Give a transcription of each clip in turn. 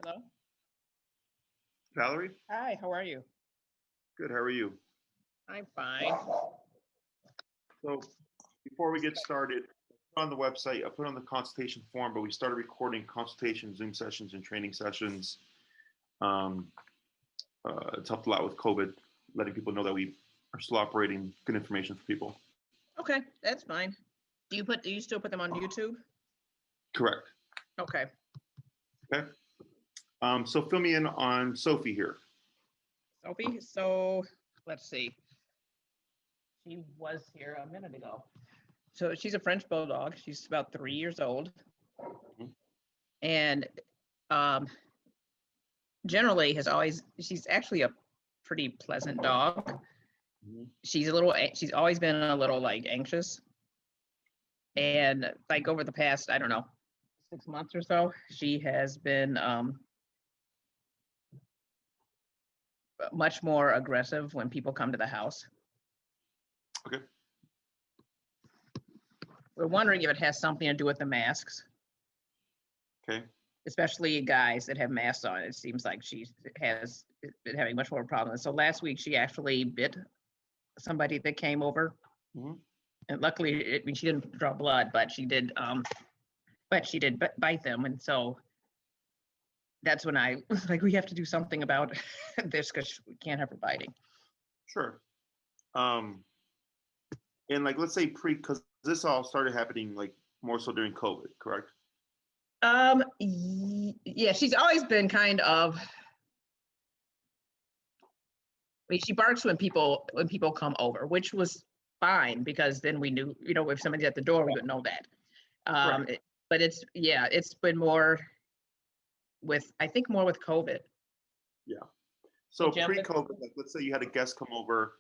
Hello. Valerie? Hi, how are you? Good, how are you? I'm fine. So before we get started, on the website, I put on the consultation form, but we started recording consultation Zoom sessions and training sessions. Um, it's helped a lot with COVID, letting people know that we are still operating good information for people. Okay, that's fine. Do you still put them on YouTube? Correct. Okay. Okay. So fill me in on Sophie here. Sophie, so let's see. She was here a minute ago. So she's a French bulldog. She's about 3 years old. And generally she's actually a pretty pleasant dog. She's always been a little like anxious. And like over the past, I don't know, 6 months or so, she has been much more aggressive when people come to the house. Okay. We're wondering if it has something to do with the masks. Okay. Especially guys that have masks on. It seems like she has been having much more problems. So last week she actually bit somebody that came over. And luckily, she didn't draw blood, but she did bite them. And so that's when I was like, we have to do something about this because we can't have her biting. Sure. And like, let's say because this all started happening like more so during COVID, correct? Yeah, she's always been kind of, I mean, she barks when people come over, which was fine because then we knew, if somebody's at the door, we would know that. Right. But it's been more with COVID. Yeah. So pre-COVID, like, let's say you had a guest come over,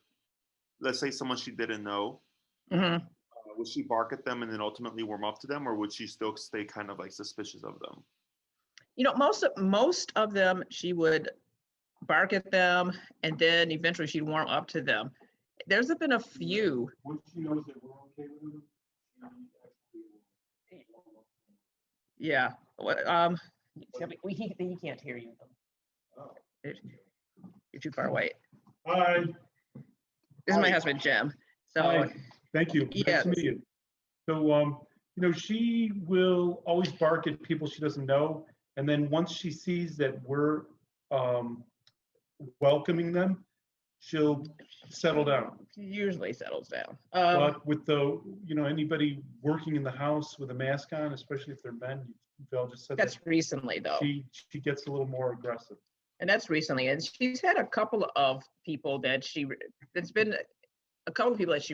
let's say someone she didn't know. Would she bark at them and then ultimately warm up to them, or would she still stay kind of like suspicious of them? Most of them, she would bark at them and then eventually she'd warm up to them. There's been a few. Once she knows that we're okay with them, yeah. He can't hear you. Oh. You're too far away. Hi. This is my husband, Jim. So. Hi. Thank you. Yes. Nice to meet you. So, she will always bark at people she doesn't know, and then once she sees that we're welcoming them, she'll settle down. She usually settles down. But with anybody working in the house with a mask on, especially if they're men, they'll just said that's recently though. She gets a little more aggressive. And that's recently, and she's had a couple of people that she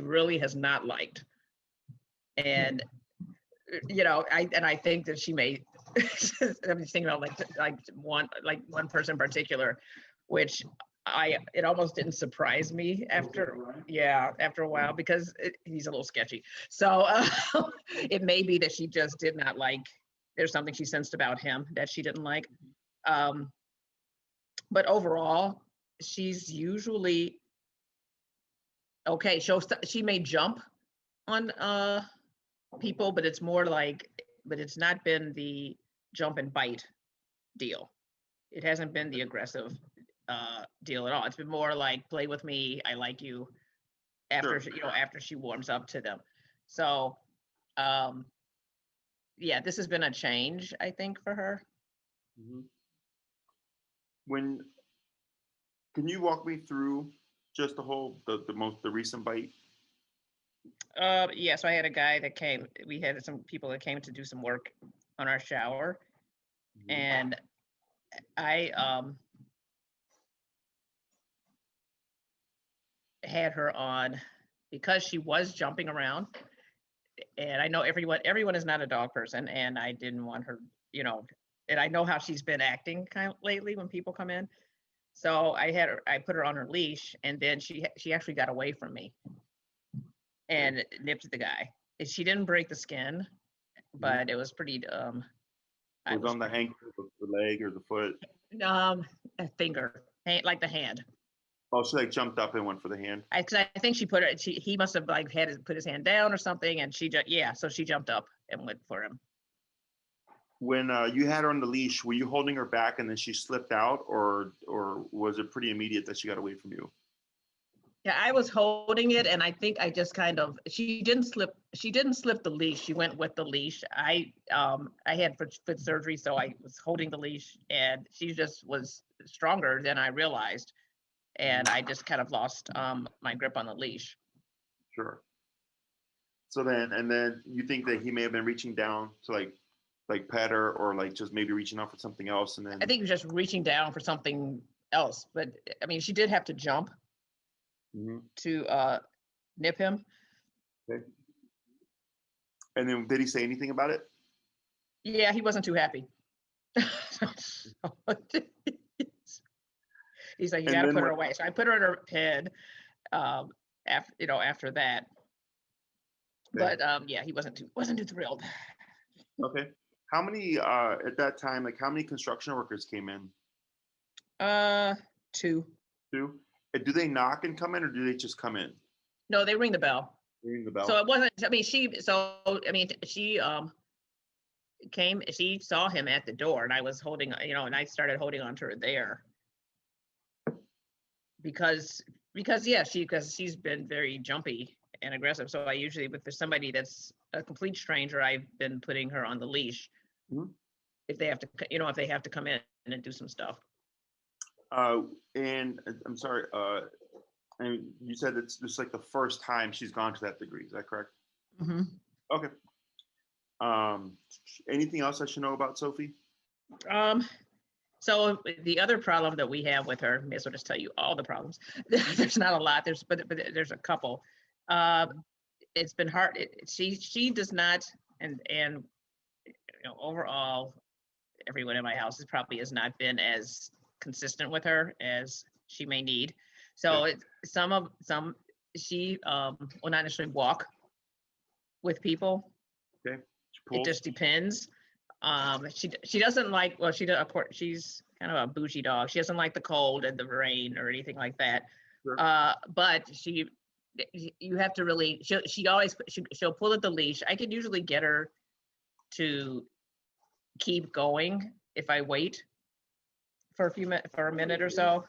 really has not liked, and I think that she may. I'm just thinking about like one person in particular, which it almost didn't surprise me after a while because he's a little sketchy. So it may be that she just did not like. There's something she sensed about him that she didn't like. But overall, she's usually okay. She may jump on people, but it's more like, but it's not been the jump and bite deal. It hasn't been the aggressive deal at all. It's been more like play with me, I like you. After after she warms up to them. So, this has been a change, I think, for her. Can you walk me through just the recent bite? So I had a guy that came. We had some people that came to do some work on our shower, and I had her on because she was jumping around, and I know everyone is not a dog person, and I didn't want her, and I know how she's been acting kind of lately when people come in. So I put her on her leash, and then she actually got away from me and nipped the guy. She didn't break the skin, but it was pretty. It was on the ankle, the leg, or the foot? A finger, like the hand. Oh, she like jumped up and went for the hand. I think he must have like had to put his hand down or something, and so she jumped up and went for him. when you had her on the leash, were you holding her back and then she slipped out, or was it pretty immediate that she got away from you? Yeah, I was holding it, and I think I just kind of, she didn't slip the leash. She went with the leash. I had foot surgery, so I was holding the leash, and she just was stronger than I realized, and I just kind of lost my grip on the leash. Sure. So then you think that he may have been reaching down to like pet her, or like just maybe reaching out for something else, and then I think he was just reaching down for something else, but I mean, she did have to jump to nip him. Okay. And then did he say anything about it? Yeah, he wasn't too happy. He's like, you got to put her away. So I put her in her pen after that. Okay. But yeah, he wasn't too thrilled. Okay. How many at that time, like how many construction workers came in? 2. 2. Do they knock and come in, or do they just come in? No, they ring the bell. Ring the bell. So it wasn't, I mean, she came, she saw him at the door, and I was holding, and I started holding on to her there. Because she's been very jumpy and aggressive. So I usually, if there's somebody that's a complete stranger, I've been putting her on the leash. If they have to come in and do some stuff. And I'm sorry, and you said it's just like the first time she's gone to that degree. Is that correct? Mm-hmm. Okay. Anything else I should know about Sophie? So the other problem that we have with her, may as well just tell you all the problems. There's not a lot. But there's a couple. It's been hard. She does not, and overall, everyone in my house has not been as consistent with her as she may need. So she will not necessarily walk with people. Okay. It just depends. She doesn't like, well, of course, she's kind of a bougie dog. She doesn't like the cold and the rain or anything like that. Sure. But you have to really, she'll pull at the leash. I can usually get her to keep going if I wait for a minute or so,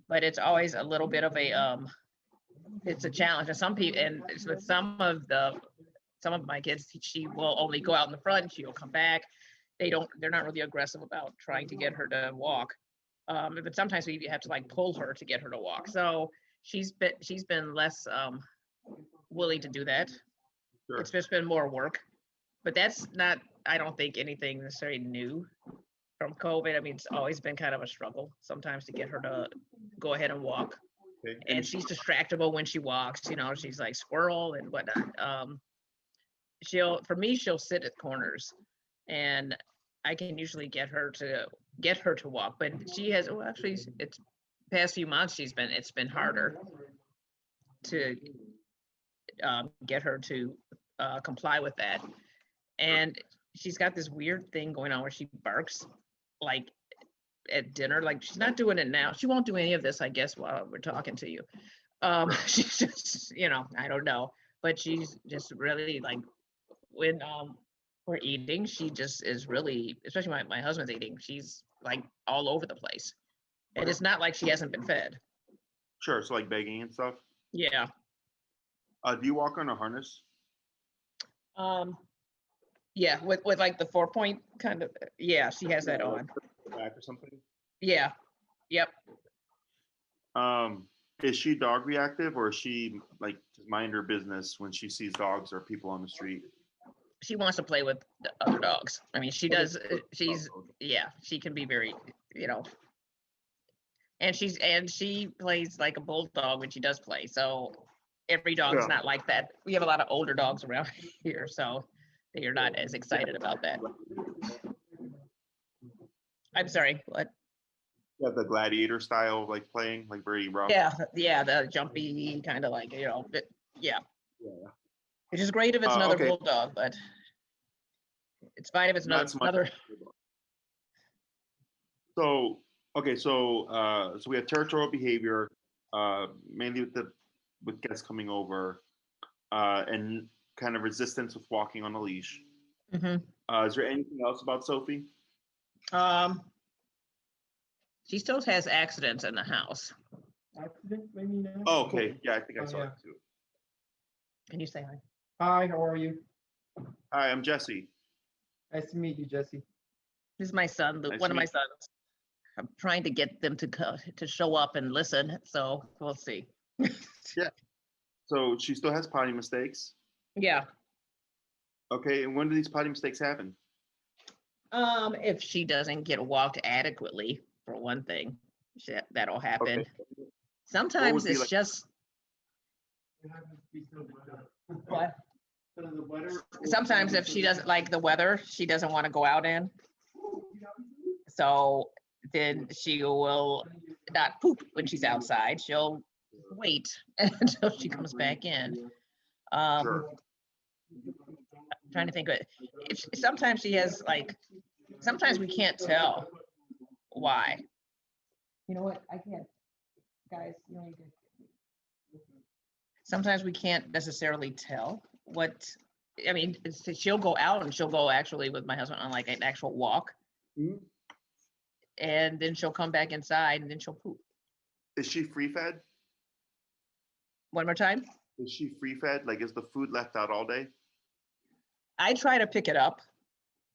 but it's always a little bit of it's a challenge. And some people, and with some of my kids, she will only go out in the front and she'll come back. They're not really aggressive about trying to get her to walk. But sometimes we have to like pull her to get her to walk. So she's been less willing to do that. Sure. It's just been more work, but that's not, I don't think, anything necessarily new from COVID. I mean, it's always been kind of a struggle sometimes to get her to go ahead and walk. Okay. And she's distractible when she walks, she's like squirrel and whatnot. She'll sit at corners, and I can usually get her to walk, but she has, actually it's past few months it's been harder to get her to comply with that. And she's got this weird thing going on where she barks like at dinner. Like, she's not doing it now. She won't do any of this, I guess, while we're talking to you. She's just, I don't know, but she's just really like, when we're eating, she just is really, especially my husband's eating, she's like all over the place. And it's not like she hasn't been fed. Sure. So like begging and stuff. Yeah. Do you walk on a harness? Yeah, with like the 4-point kind of, yeah, she has that on. Back or something? Yeah. Yep. Is she dog reactive, or is she like just mind her business when she sees dogs or people on the street? She wants to play with the other dogs. I mean, she does. She can be very, and she plays like a bulldog when she does play. So every dog is not like that. We have a lot of older dogs around here, so they are not as excited about that. I'm sorry, what? Yeah, the gladiator style, like playing, like very rough. Yeah, the jumpy kind of like, yeah. Which is great if it's another bulldog, but it's fine if it's another. So we have territorial behavior, mainly with guests coming over, and kind of resistance with walking on a leash. Mm-hmm. Is there anything else about Sophie? Um, she still has accidents in the house. Accident, maybe no? Oh, okay. Yeah, I think I Oh, saw yeah. it too. Can you say hi? Hi, how are you? Hi, I'm Jesse. Nice to meet you, Jesse. This is my son, Nice one to of my meet sons. I'm trying to get them to show up and listen, so we'll see. Yeah. So she still has potty mistakes. Yeah. Okay, and when do these potty mistakes happen? If she doesn't get walked adequately, for one thing, that'll happen. Okay. Sometimes be it's like- just what? Sometimes if she doesn't like the weather, she doesn't want to go out in. So then she will not poop when she's outside. She'll wait until she comes back in. Sure. I'm trying to think of it. Sometimes she has like, sometimes we can't tell why. You know what? I can't, guys, you know, sometimes we can't necessarily tell what, I mean, she'll go out and she'll go actually with my husband on like an actual walk. Mhm. And then she'll come back inside and then she'll poop. Is she free fed? One more time. Is she free fed? Like, is the food left out all day? I try to pick it up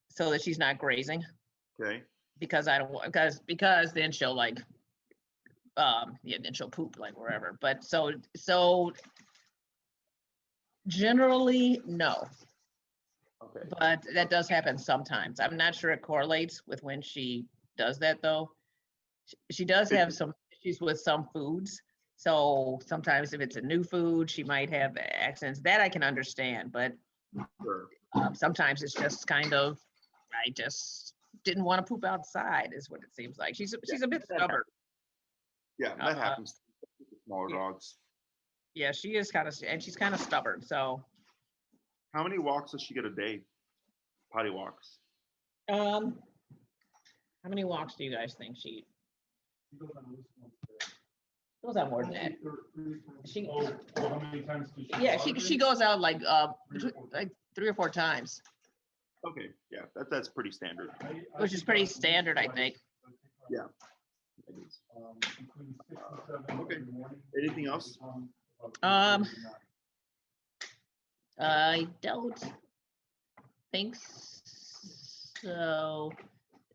so that she's not grazing Okay. because I don't want, because then she'll like, yeah, then she'll poop like wherever. But so generally, no. Okay. But that does happen sometimes. I'm not sure it correlates with when she does that though. She does have some issues with some foods. So sometimes if it's a new food, she might have accidents. That I can understand, but Sure. sometimes it's just kind of, I just didn't want to poop outside is what it seems like. She's a bit stubborn. Yeah, that happens to smaller yeah. dogs. Yeah, she is kind of, and she's kind of stubborn. So How many walks does she get a day? Potty walks. how many walks do you guys think she goes out more than that? She, How many times does she? yeah, she goes out like 3 or 4 times, Okay, yeah, that's pretty standard. which is pretty standard, I think. Yeah. It is. Okay. Anything else? I don't think so.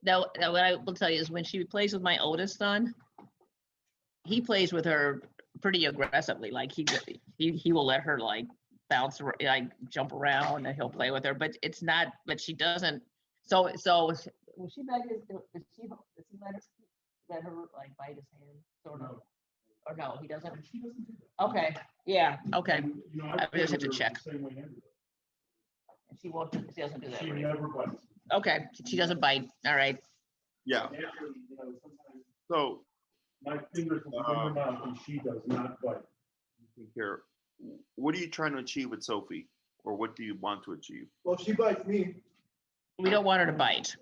Now, what I will tell you is when she plays with my oldest son, he plays with her pretty aggressively. Like he will let her like bounce, like jump around, and he'll play with her. But it's not. But she doesn't. So will she let his? Does he let her like bite his hand, sort of? Or no, he doesn't. Okay. Yeah. Okay. I just have to check. She won't. She doesn't do that. She Right? never bites. Okay. She doesn't bite. All right. Yeah. So My fingers will be in her mouth and she does not bite. here, what are you trying to achieve with Sophie, or what do you want to achieve? Well, she bites me. We don't want her to bite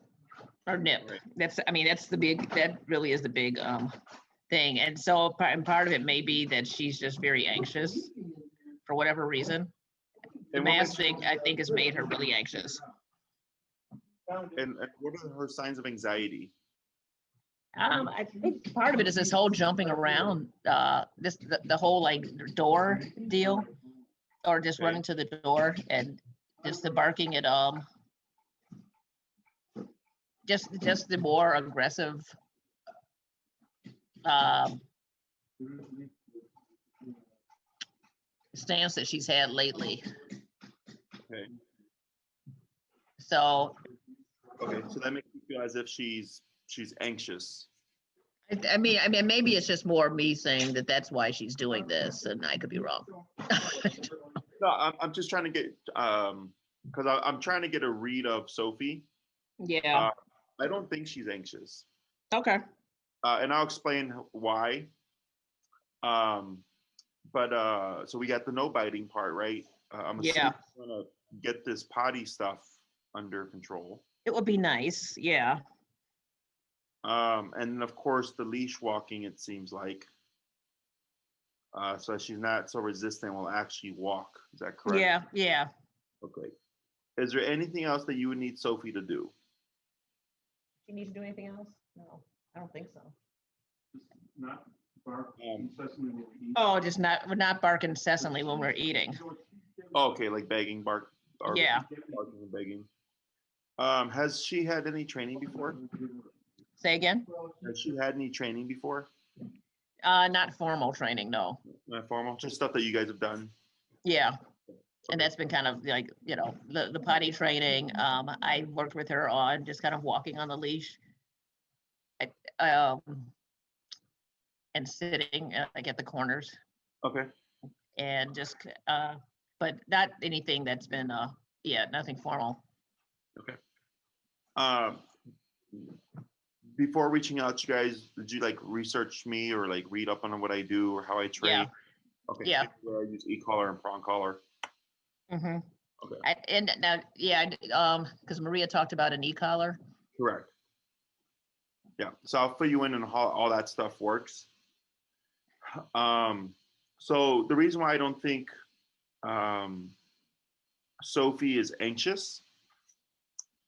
or nip. Right. That's the big, that really is the big thing. And so part of it may be that she's just very anxious for whatever reason. The And what mask makes- thing, I think, has made her really anxious. And what are her signs of anxiety? I think part of it is this whole jumping around, the whole like door deal, or just Okay. running to the door and just the barking at just the more aggressive stance that she's had lately. Okay. So Okay, so that makes you feel as if she's anxious. I mean, maybe it's just more me saying that that's why she's doing this, and I could be wrong. No, I'm just trying to get because I'm trying to get a read of Sophie. Yeah. I don't think she's anxious, Okay. and I'll explain why. But so we got the no biting part, right? I'm Yeah. gonna get this potty stuff under control. It would be nice. Yeah. And then of course the leash walking, it seems like. So she's not so resistant, will actually walk. Is that correct? Yeah. Yeah. Okay. Is there anything else that you would need Sophie to do? Do you need to do anything else? No, I don't think so. Not bark incessantly when we eat. Oh, just not bark incessantly when we're eating. Okay, like begging, bark, or Yeah. barking and begging. Has she had any training before? Say again? Has she had any training before? Not formal training, no. Not formal, just stuff that you guys have done. Yeah. And that's been kind of like, the potty training. I worked with her on just kind of walking on the leash. And sitting like at the corners Okay. and just, but not anything that's been, nothing formal. Um, before reaching out to you guys, did you like research me or like read up on what I do or how I train? Yeah. Okay. Yeah. Where I use e-collar and prong collar. Mm-hmm. Okay. And now, because Maria talked about an e-collar. Correct. Yeah. So I'll fill you in on how all that stuff works. So the reason why I don't think Sophie is anxious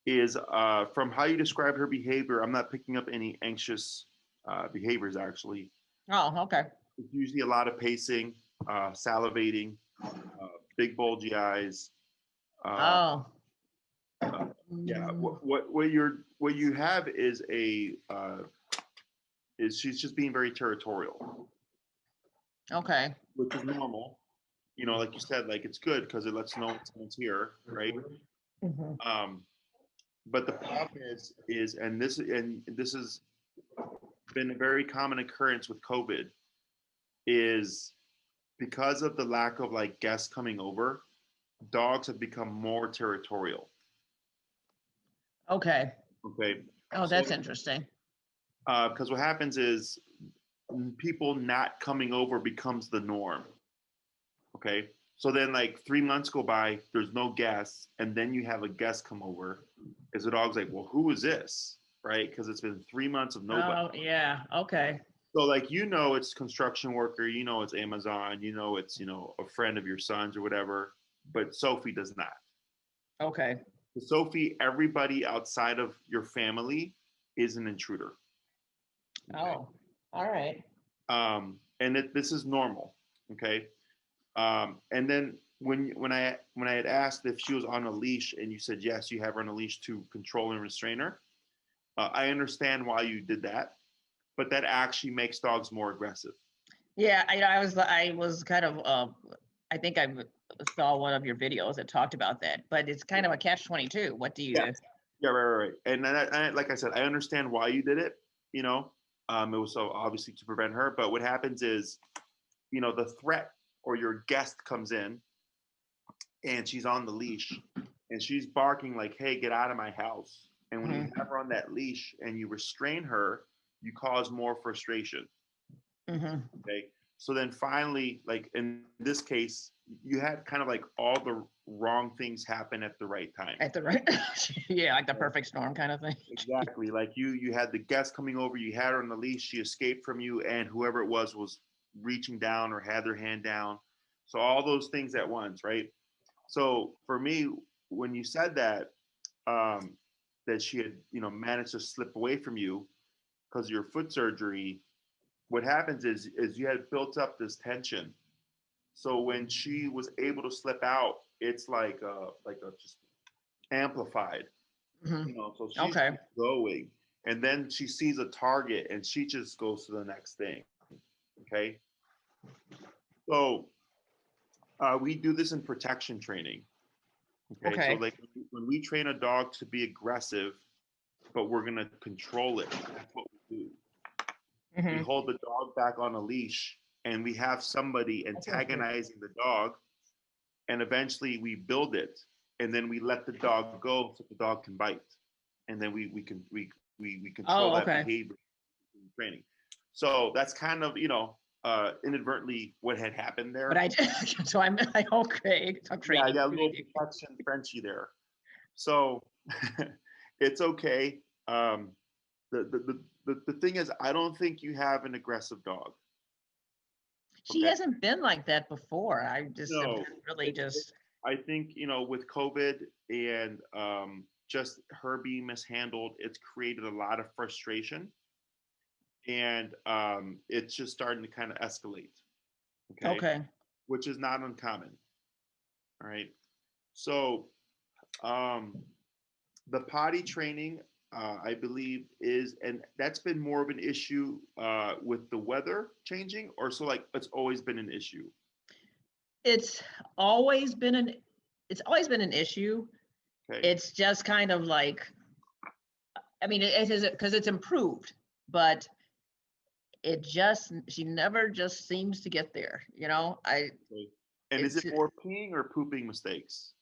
is from how you describe her behavior. I'm not picking up any anxious behaviors actually. Oh, okay. It's usually a lot of pacing, salivating, big bulgy eyes. Oh. Yeah. What you have is she's just being very territorial. Okay. Which is normal. Like you said, like it's good because it lets you know someone's here, right? Mm-hmm. But the problem is, and this has been a very common occurrence with COVID, is because of the lack of like guests coming over, dogs have become more territorial. Okay. Okay. Oh, that's interesting. Because what happens is people not coming over becomes the norm. Okay. So then like 3 months go by, there's no guests, and then you have a guest come over. Is the dog's like, well, who is this? Right? Because it's been 3 months of nobody. Oh, yeah. Okay. So like, it's construction worker, it's Amazon, it's, a friend of your son's or whatever, but Sophie does not. Okay. For Sophie, everybody outside of your family is an intruder. Okay? Oh, all right. And this is normal. Okay. And then when I had asked if she was on a leash and you said, yes, you have her on a leash to control and restrain her. I understand why you did that, but that actually makes dogs more aggressive. Yeah. I was kind of, I think I saw one of your videos that talked about that, but it's kind of a catch-22. What do you do? Yeah, right. And I, like I said, I understand why you did it. It was so obviously to prevent her. But what happens is, the threat or your guest comes in and she's on the leash and she's barking like, hey, get out of my house. And when you have her on that leash and you restrain her, you cause more frustration. Mm-hmm. Okay. So then finally, like in this case, you had kind of like all the wrong things happen at the right time. At the right, yeah, like the perfect storm kind of thing. Exactly. Like you had the guest coming over, you had her on the leash, she escaped from you, and whoever it was reaching down or had their hand down. So all those things at once, right? So for me, when you said that, that she had, managed to slip away from you because of your foot surgery, what happens is you had built up this tension. So when she was able to slip out, it's like a just amplified. Mm-hmm. So she's going, and then she sees a target, and she just goes to the next thing. Okay. So we do this in protection training. Okay. So like when we train a dog to be aggressive, but we're gonna control it. That's what we do. Mm-hmm. We hold the dog back on a leash and we have somebody antagonizing the dog, and eventually we build it, and then we let the dog go so the dog can bite, and then we control that behavior in training. So that's kind of inadvertently what had happened there. But I'm okay. I'm training. Yeah, I got a little protection Frenchie there. So it's okay. The thing is, I don't think you have an aggressive dog. She hasn't been like that before. I just No. really just. I think, with COVID and just her being mishandled, it's created a lot of frustration, and it's just starting to kind of escalate. Okay. Okay. Which is not uncommon. All right. So the potty training, I believe, and that's been more of an issue with the weather changing, or so like it's always been an issue. It's always been an issue. Okay. It's just kind of like, I mean, it is because it's improved, but she never just seems to get there, Okay. And is it's it more peeing or pooping mistakes?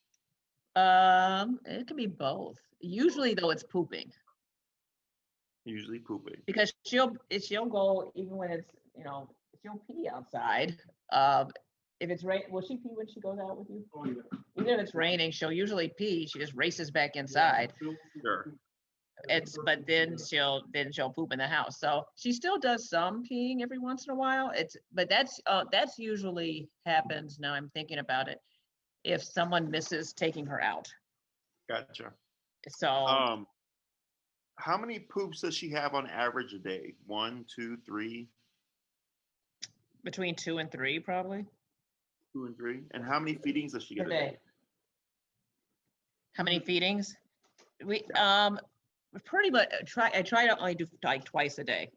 it can be both. Usually though, it's pooping, Usually pooping. because she'll go even when it's, she'll pee outside. If it's rain, will she pee when she goes out with you? Oh, yeah. Even if it's raining, she'll usually pee. She just races back inside. Sure. But then she'll poop in the house. So she still does some peeing every once in a while. But that's usually happens, now I'm thinking about it, if someone misses taking her out. Gotcha. So How many poops does she have on average a day? 1, 2, 3? between 2 and 3 probably 2 and 3. And how many feedings does she get per a day? day. How many feedings? We pretty much I try to only do like twice a day.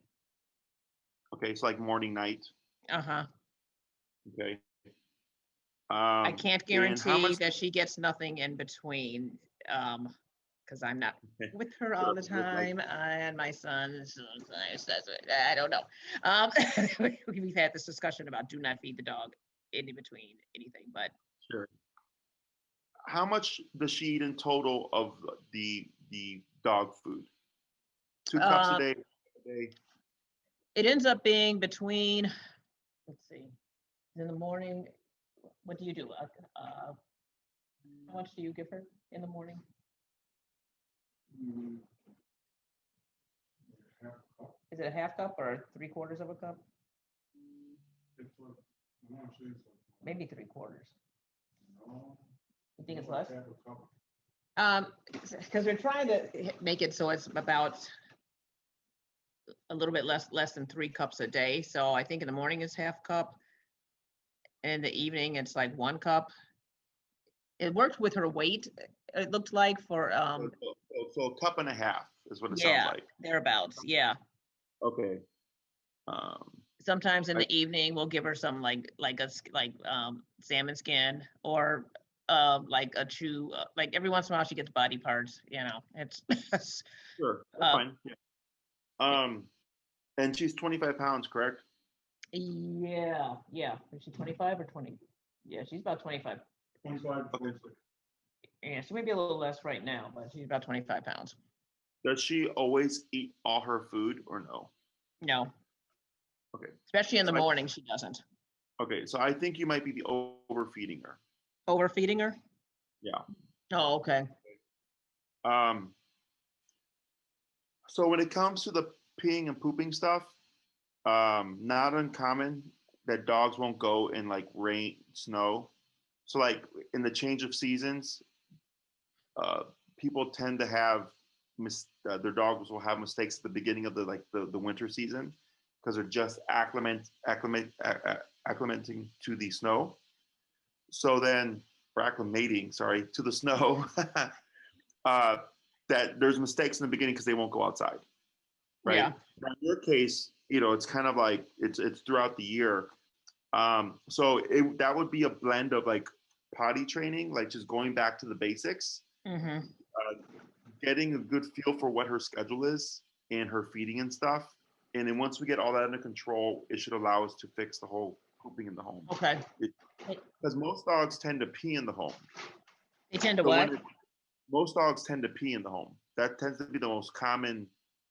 Okay, so like morning, night. Uh-huh. Okay. I can't and how guarantee much- that she gets nothing in between, because I'm not with her all the Sure, like- time, and my son sometimes does it. I don't know. We've had this discussion about do not feed the dog in between anything, but Sure. How much does she eat in total of the dog food? 2 cups a day. it ends up being between, let's see, in the morning, what do you do? How much do you give her in the morning? Mm. Is it a half cup or 3/4 of a cup? It's like, I want to say it's Maybe 3/4. no, You think it's more less? like half a cup. Because we're trying to make it so it's about a little bit less than 3 cups a day. So I think in the morning it's half cup. And in the evening it's like 1 cup. It worked with her weight, it looked like, for So a cup and a half is what it yeah, sounds like. thereabouts. Yeah. Okay. Sometimes in the evening we'll give her some like salmon skin, or like a chew, like every once in a while she gets body parts, it's Sure, that's fine. Yeah. And she's 25 pounds, correct? yeah. Is she 25 or 20? Yeah, she's about 25. 25, 26. Yeah, she may be a little less right now, but she's about 25 pounds. Does she always eat all her food or no? No. Okay. Especially in the So morning, she doesn't. Okay, so I think you might be overfeeding her. Overfeeding her? Yeah. Oh, okay. So when it comes to the peeing and pooping stuff, not uncommon that dogs won't go in like rain, snow. So like in the change of seasons, people tend to have their dogs will have mistakes at the beginning of the winter season because they're just acclimating to the snow. So then, or acclimating, sorry, to the snow, that there's mistakes in the beginning because they won't go outside, right? Yeah. Now, in your case, it's kind of like it's throughout the year. So that would be a blend of like potty training, like just going back to the basics, Mm-hmm. getting a good feel for what her schedule is and her feeding and stuff. And then once we get all that under control, it should allow us to fix the whole pooping in the home. Okay. Because most dogs tend to pee in the home. They tend to So what? Most dogs tend to pee in the home. That tends to be the most common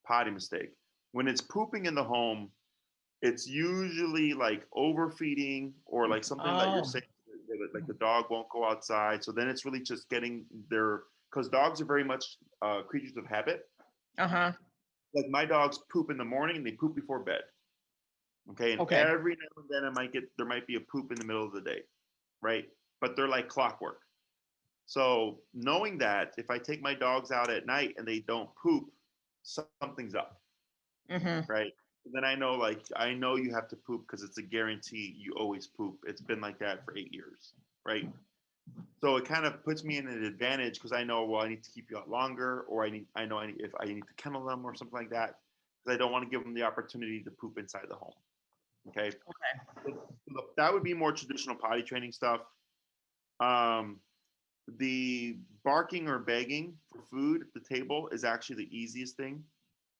potty mistake. When it's pooping in the home, it's usually like overfeeding or like something that you're Oh. saying, like the dog won't go outside. So then it's really just getting because dogs are very much creatures of habit. Uh-huh. Like my dogs poop in the morning and they poop before bed. Okay. And Okay. every now and then there might be a poop in the middle of the day. Right. But they're like clockwork. So knowing that if I take my dogs out at night and they don't poop, something's up, right? Then I know, like, I know you have to poop because it's a guarantee you always poop. It's been like that for 8 years, right? So it kind of puts me in an advantage because I know, well, I need to keep you out longer, or I know if I need to kennel them or something like that, because I don't want to give them the opportunity to poop inside the home. Okay. Okay. So that would be more traditional potty training stuff. The barking or begging for food at the table is actually the easiest thing.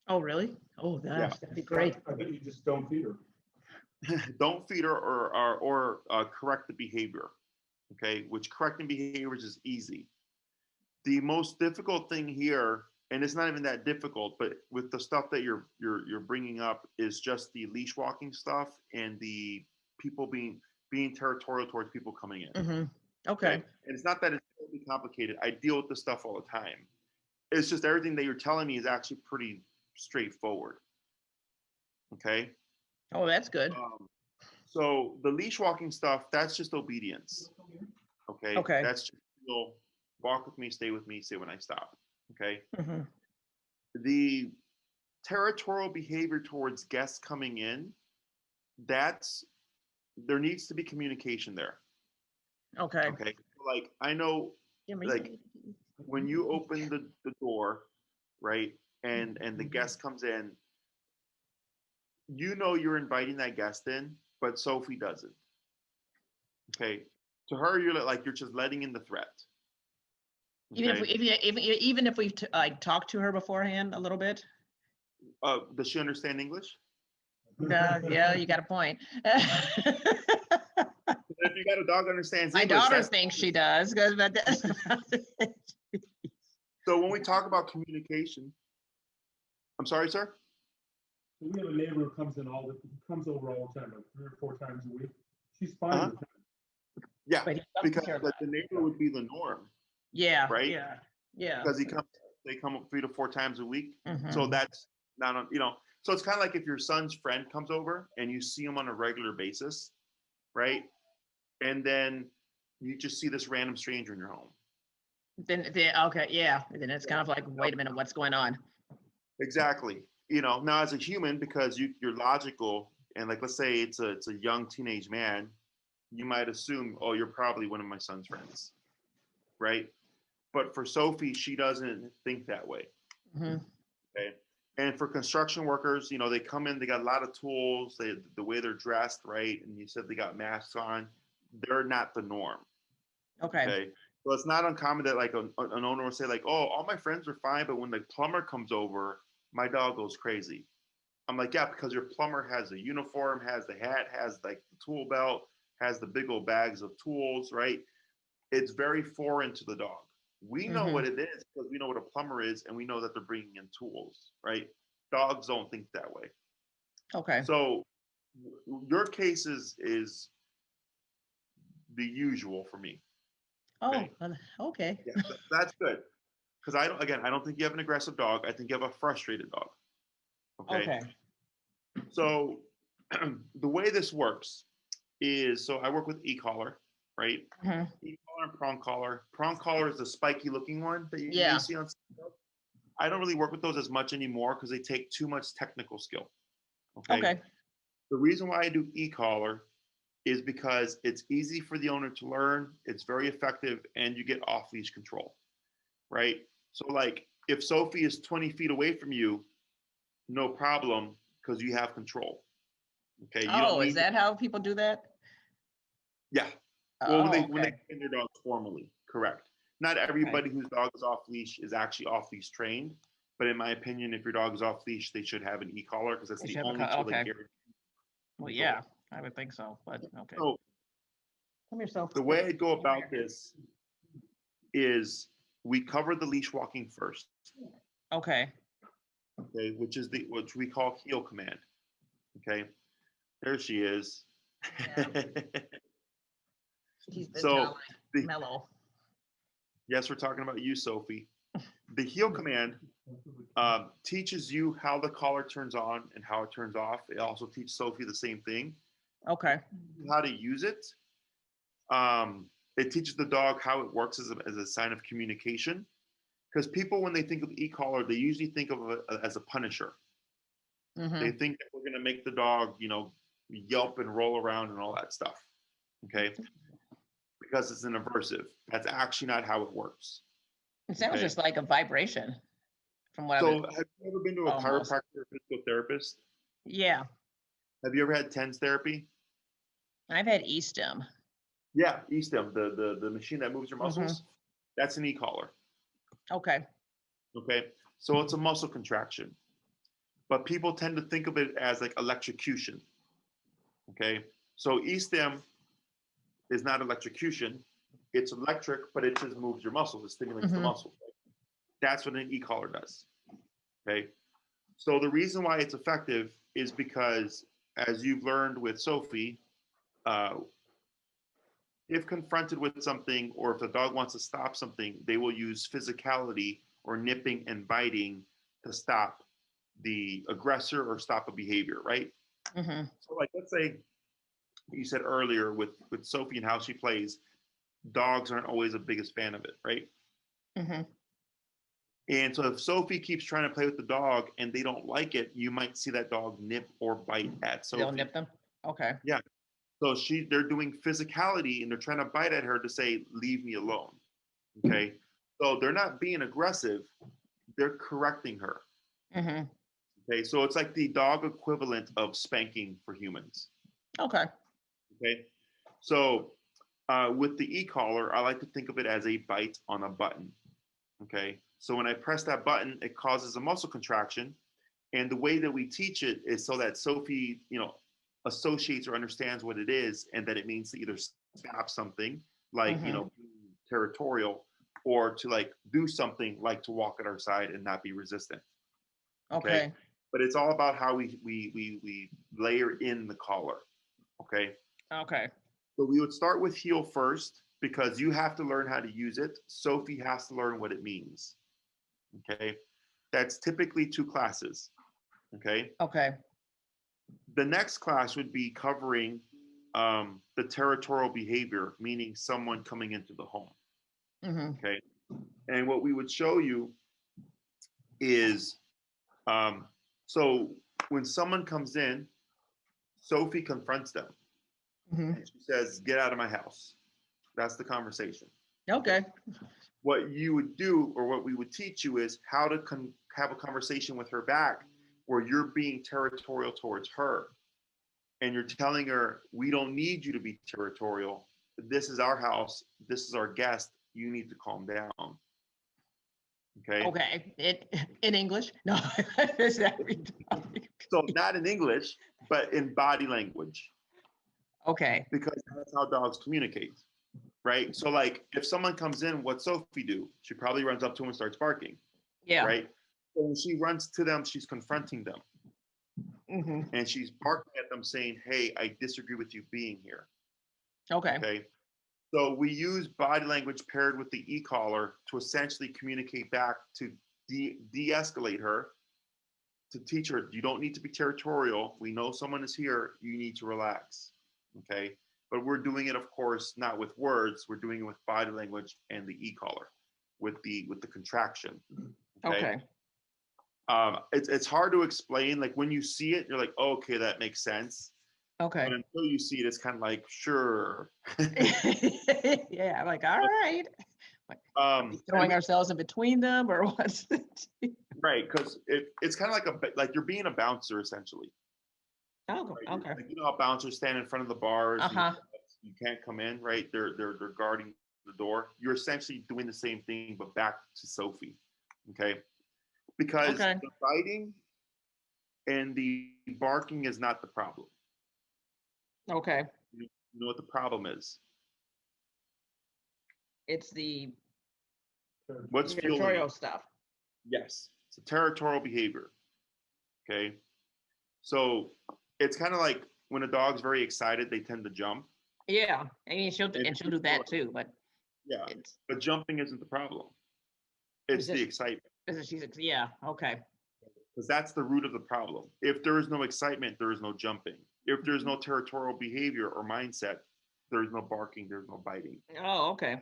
Oh, really? Oh, gosh, Yeah. that'd be great. I bet you just don't feed her. Don't feed her or correct the behavior. Okay, which correcting behaviors is easy. The most difficult thing here, and it's not even that difficult, but with the stuff that you're bringing up, is just the leash walking stuff and the people being territorial towards people coming in. Okay. And it's not that it's totally complicated. I deal with this stuff all the time. It's just everything that you're telling me is actually pretty straightforward. Okay. Oh, that's good. So the leash walking stuff, that's just obedience. Okay. Okay. That's just, you'll walk with me, stay with me, say when I stop. Okay. The territorial behavior towards guests coming in, there needs to be communication there. Okay. Okay. Like, I know, like, when you open the door, right, and the guest comes in, you know you're inviting that guest in, but Sophie doesn't. Okay. To her, you're just letting in the threat. Okay. Even if we've like talked to her beforehand a little bit. Does she understand English? Yeah, you got a point. If you got a dog that understands My English, daughter thinks she does. So when we talk about communication, I'm sorry, sir? We have a neighbor who comes over all the time, like 3 or 4 times a week. She's fine with that. Yeah, because the neighbor would be the norm. Yeah. Right? Yeah. Because they come up 3 to 4 times a week. So that's not on, so it's kind of like if your son's friend comes over and you see him on a regular basis, right? And then you just see this random stranger in your home. Then okay, yeah. Then it's kind of like, wait a minute, what's going on? Exactly. Now as a human, because you're logical, and like, let's say it's a young teenage man, you might assume, oh, you're probably one of my son's friends, right? But for Sophie, she doesn't think that way. Okay. And for construction workers, they come in, they got a lot of tools, the way they're dressed, right? And you said they got masks on. They're not the norm. Okay. So it's not uncommon that like an owner will say like, oh, all my friends are fine, but when the plumber comes over, my dog goes crazy. I'm like, yeah, because your plumber has a uniform, has the hat, has like the tool belt, has the big old bags of tools, right? It's very foreign to the dog. We know what it is because we know what a plumber is, and we know that they're bringing in tools, right? Dogs don't think that way. Okay. So your case is the usual for me. Oh, okay. Yeah, that's good. Because I don't think you have an aggressive dog. I think you have a frustrated dog. Okay. So the way this works is, so I work with e-collar, right? E-collar and prong collar. Prong collar is the spiky looking one that you may see on. I don't really work with those as much anymore because they take too much technical skill. Okay. The reason why I do e-collar is because it's easy for the owner to learn, it's very effective, and you get off-leash control, right? So like if Sophie is 20 feet away from you, no problem, because you have control. Okay. Is that how people do that? Yeah. Well, when they train their dogs formally, correct. Not everybody whose dog is off leash is actually off leash trained, but in my opinion, if your dog is off leash, they should have an e-collar because that's the only tool they guarantee. Well, yeah, I would think so, but okay. So come yourself. The way I go about this is we cover the leash walking first. Okay. Okay, which we call heel command. Okay, there she is. Yeah. So mellow. Yes, we're talking about you, Sophie. The heel command teaches you how the collar turns on and how it turns off. It also teaches Sophie the same thing. Okay. How to use it. it teaches the dog how it works as a sign of communication. Because people, when they think of e-collar, they usually think of it as a punisher. Mm-hmm. They think that we're going to make the dog, yelp and roll around and all that stuff. Okay. Because it's an aversive. That's actually not how it works. It sounds Okay. just like a vibration from what So have you ever been to a almost. chiropractor or physical therapist? Yeah, Have you ever had TENS therapy? I've had e-stim. Yeah, e-stim, the machine that moves your muscles. That's an e-collar. Okay. Okay. So it's a muscle contraction. But people tend to think of it as like electrocution. Okay. So e-stim is not electrocution. It's electric, but it just moves your muscles. It stimulates the muscles. Right? That's what an e-collar does. Okay. So the reason why it's effective is because, as you've learned with Sophie, if confronted with something, or if the dog wants to stop something, they will use physicality or nipping and biting to stop the aggressor or stop a behavior, right? Mm-hmm. So like, let's say you said earlier with Sophie and how she plays, dogs aren't always the biggest fan of it, right? Mm-hmm. And so if Sophie keeps trying to play with the dog and they don't like it, you might see that dog nip or bite at Sophie. They'll nip them? Okay. Yeah. So they're doing physicality and they're trying to bite at her to say, leave me alone. Okay. So they're not being aggressive, they're correcting her. Mm-hmm. Okay. So it's like the dog equivalent of spanking for humans. Okay. Okay. So with the e-collar, I like to think of it as a bite on a button. Okay. So when I press that button, it causes a muscle contraction. And the way that we teach it is so that Sophie, associates or understands what it is, and that it means to either stop something like, being territorial, or to like do something like to walk at our side and not be resistant. Okay. But it's all about how we layer in the collar. Okay. Okay. So we would start with heel first, because you have to learn how to use it. Sophie has to learn what it means. Okay. That's typically 2 classes. Okay. Okay. The next class would be covering the territorial behavior, meaning someone coming into the home. Mm-hmm. Okay. And what we would show you is, so when someone comes in, Sophie confronts them. Mm-hmm. And she says, get out of my house. That's the conversation. Okay. What you would do, or what we would teach you, is how to have a conversation with her back, where you're being territorial towards her. And you're telling her, we don't need you to be territorial. This is our house. This is our guest. You need to calm down. Okay. Okay. In English? No. Is that So not in English, but in body language. Okay. Because that's how dogs communicate. Right. So like, if someone comes in, what Sophie do? She probably runs up to him and starts barking. Yeah. Right. So when she runs to them, she's confronting them. Mm-hmm. And she's barking at them, saying, hey, I disagree with you being here. Okay. Okay. So we use body language paired with the e-collar to essentially communicate back, to de-escalate her, to teach her, you don't need to be territorial. We know someone is here. You need to relax. Okay. But we're doing it, of course, not with words. We're doing it with body language and the e-collar, with the contraction. Okay. It's hard to explain. Like when you see it, you're like, oh, okay, that makes sense. Okay. But until you see it, it's kind of like, sure. Yeah. I'm like, all right. Throwing And- ourselves in between them, or what's right, because it's kind of like you're being a bouncer essentially. Oh, Right? okay. Like, how bouncers stand in front of the bars. Uh-huh. You can't come in, right? They're guarding the door. You're essentially doing the same thing, but back to Sophie. Okay. Because Okay. the biting and the barking is not the problem. Okay. You know what the problem is? It's the What's fueling territorial it? stuff. Yes, it's a territorial behavior. Okay. So it's kind of like when a dog's very excited, they tend to jump. Yeah. I mean, she'll do that too, but Yeah. it's But jumping isn't the problem. It's the just- excitement. yeah. Okay. Because that's the root of the problem. If there is no excitement, there is no jumping. If there's no territorial behavior or mindset, there's no barking, there's no biting. Oh, okay.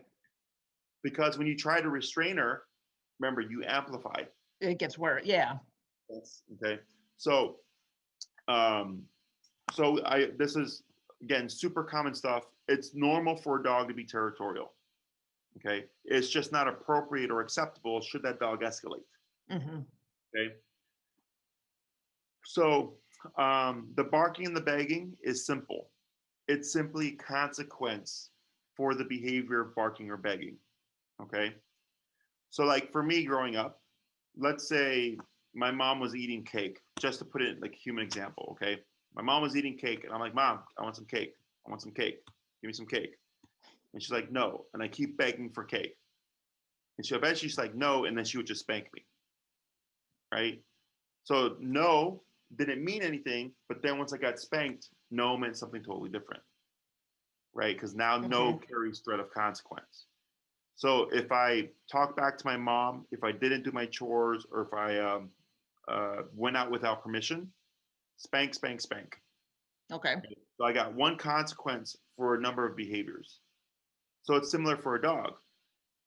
Because when you try to restrain her, remember, you amplify. It gets worse. Yeah. That's okay. So, this is again super common stuff. It's normal for a dog to be territorial. Okay, it's just not appropriate or acceptable should that dog escalate. Mm-hmm. Okay. So, the barking and the begging is simple. It's simply consequence for the behavior of barking or begging. Okay. So, like for me growing up, let's say my mom was eating cake, just to put it like a human example. Okay. My mom was eating cake, and I'm like, Mom, I want some cake. I want some cake. Give me some cake. And she's like, no. And I keep begging for cake. And she eventually she's like, no. And then she would just spank me. Right. So, no didn't mean anything. But then once I got spanked, no meant something totally different. Right. Because now no carries threat of consequence. So if I talk back to my mom, if I didn't do my chores, or if I went out without permission, spank, spank, spank. Okay. So I got one consequence for a number of behaviors. So it's similar for a dog.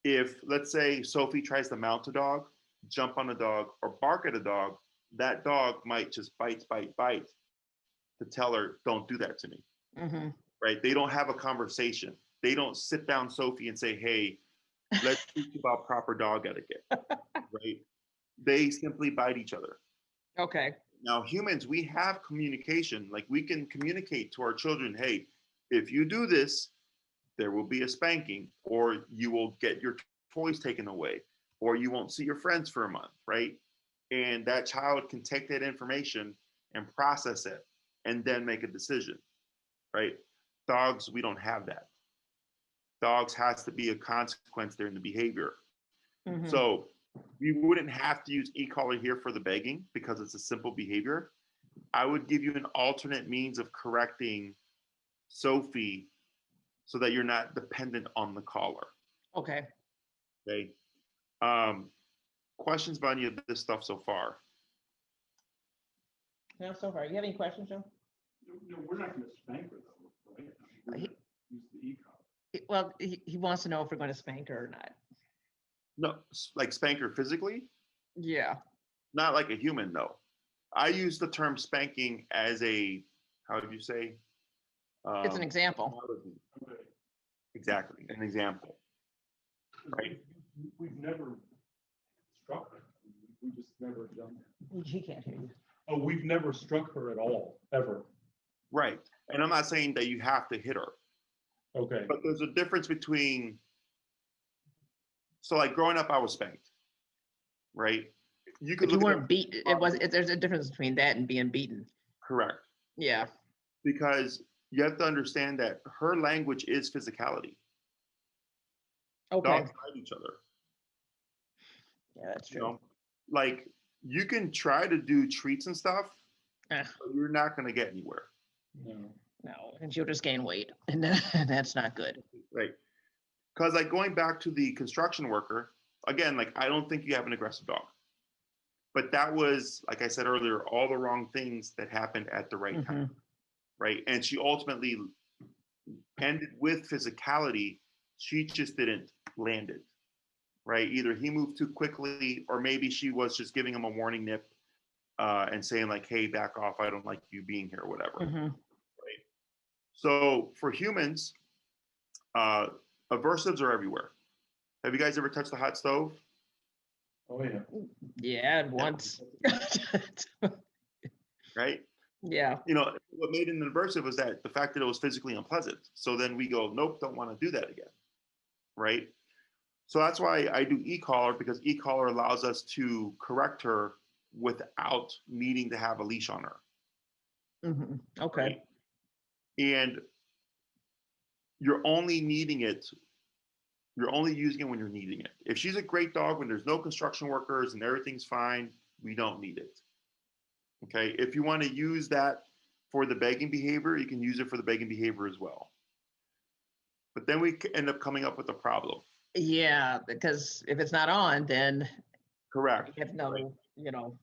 If, let's say, Sophie tries to mount a dog, jump on a dog, or bark at a dog, that dog might just bite to tell her, don't do that to me. Mm-hmm. Right? They don't have a conversation. They don't sit down Sophie and say, hey, let's speak about proper dog etiquette. Right? They simply bite each other. Okay. Now, humans, we have communication. Like we can communicate to our children, hey, if you do this, there will be a spanking, or you will get your toys taken away, or you won't see your friends for a month, right? And that child can take that information and process it and then make a decision, right? Dogs, we don't have that. Dogs has to be a consequence there in the behavior. Mm-hmm. So we wouldn't have to use e-collar here for the begging because it's a simple behavior. I would give you an alternate means of correcting Sophie so that you're not dependent on the collar. Okay. Okay. Questions about any of this stuff so far? No, so far. You have any questions, Joe? No, we're not going to spank her though, right? We're He- gonna use the e-collar. Well, he wants to know if we're going to spank her or not. No, like spank her physically? Yeah. Not like a human, no. I use the term spanking as a, how do you say? It's an example. Okay. Exactly, an example. Right. We've never struck her. We just never done that. He can't hear you. Oh, we've never struck her at all, ever. Right. And I'm not saying that you have to hit her, Okay. but there's a difference between, so like growing up, I was spanked, right? You could But you look at weren't beat. There's a difference between that and being beaten. correct. Yeah. Because you have to understand that her language is physicality. Okay. Dogs fight each other. Yeah, that's You true. know, like you can try to do treats and stuff, Eh, but you're not going to get anywhere. No. no, and she'll just gain weight, and that's not good. Right. Because like going back to the construction worker, again, like I don't think you have an aggressive dog. But that was, like I said earlier, all the wrong things that happened at the right time. Right. And she ultimately ended with physicality. She just didn't land it. Right. Either he moved too quickly, or maybe she was just giving him a warning nip and saying, like, hey, back off. I don't like you being here, or whatever. Mm-hmm. Right. So for humans, aversives are everywhere. Have you guys ever touched the hot stove? Oh, yeah. Yeah, once. Right. Yeah. You know, what made it an aversive was that the fact that it was physically unpleasant. So then we go, nope, don't want to do that again. Right. So that's why I do e-collar, because e-collar allows us to correct her without needing to have a leash on her. Mm-hmm. Okay. Right? And you're only needing it. You're only using it when you're needing it. If she's a great dog, when there's no construction workers and everything's fine, we don't need it. Okay. If you want to use that for the begging behavior, you can use it for the begging behavior as well. But then we end up coming up with a problem. Yeah, because if it's not on, then Correct. you have no, Right. you know.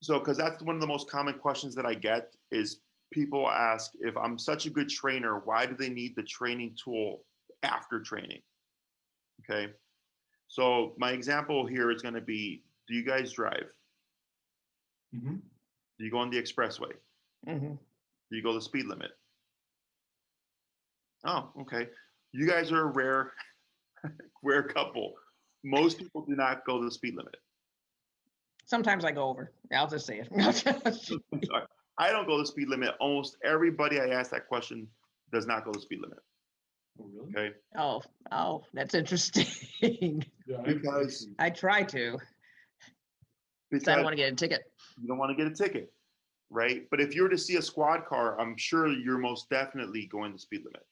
So, because that's one of the most common questions that I get is people ask, if I'm such a good trainer, why do they need the training tool after training? Okay. So my example here is going to be, do you guys drive? Mm-hmm. Do you go on the expressway? Mm-hmm. Do you go the speed limit? Oh, okay. You guys are a rare couple. Most people do not go the speed limit. Sometimes I go over. I'll just say it. I don't go the speed limit. Almost everybody I ask that question does not go the speed limit. Oh, really? Okay. Oh, that's interesting. Yeah, Because I try to. 'Cause I because don't want to get a ticket. you don't want to get a ticket, right? But if you were to see a squad car, I'm sure you're most definitely going the speed limit,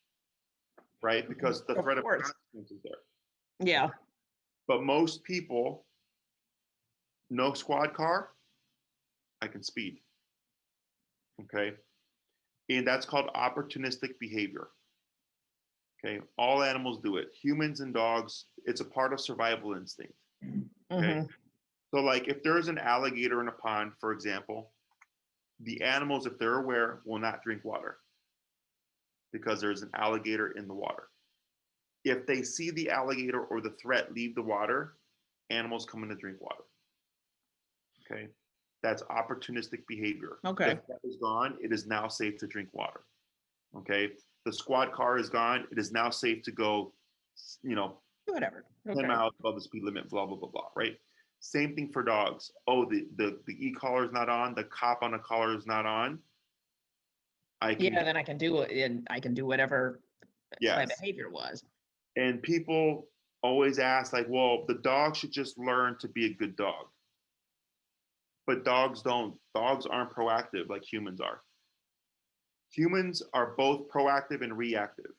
right? Because the Of threat of course. consequence is there. Yeah. But most people, no squad car, I can speed. Okay. And that's called opportunistic behavior. Okay. All animals do it. Humans and dogs, it's a part of survival instinct. Okay. Mm-hmm. So, like, if there's an alligator in a pond, for example, the animals, if they're aware, will not drink water because there's an alligator in the water. If they see the alligator or the threat leave the water, animals come in to drink water. Okay. That's opportunistic behavior. Okay. The threat is gone. It is now safe to drink water. Okay. The squad car is gone. It is now safe to go, 'Whatever. 10 Okay. miles above the speed limit, blah, blah, blah, blah, right? Same thing for dogs. Oh, the e-collar is not on. The cop on the collar is not on. I can, Yeah, then I can do it, and I can do whatever my yes. behavior was. And people always ask, like, well, the dog should just learn to be a good dog. But dogs don't. Dogs aren't proactive like humans are. Humans are both proactive and reactive.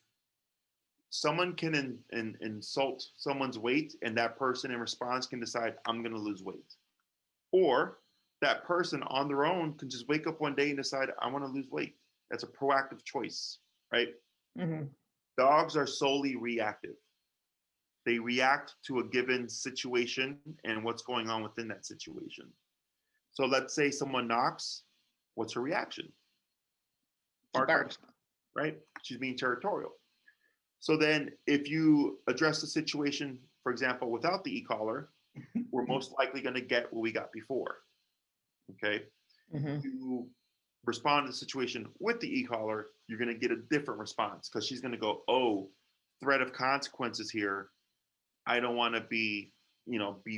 Someone can insult someone's weight, and that person in response can decide, I'm going to lose weight. Or that person on their own can just wake up one day and decide, I want to lose weight. That's a proactive choice, right? Mm-hmm. Dogs are solely reactive. They react to a given situation and what's going on within that situation. So let's say someone knocks, what's her reaction? Bark, bark, right? She's being territorial. So then if you address the situation, for example, without the e-collar, we're most likely going to get what we got before. Okay. Mm-hmm. You respond to the situation with the e-collar, you're going to get a different response because she's going to go, oh, threat of consequences here. I don't want to be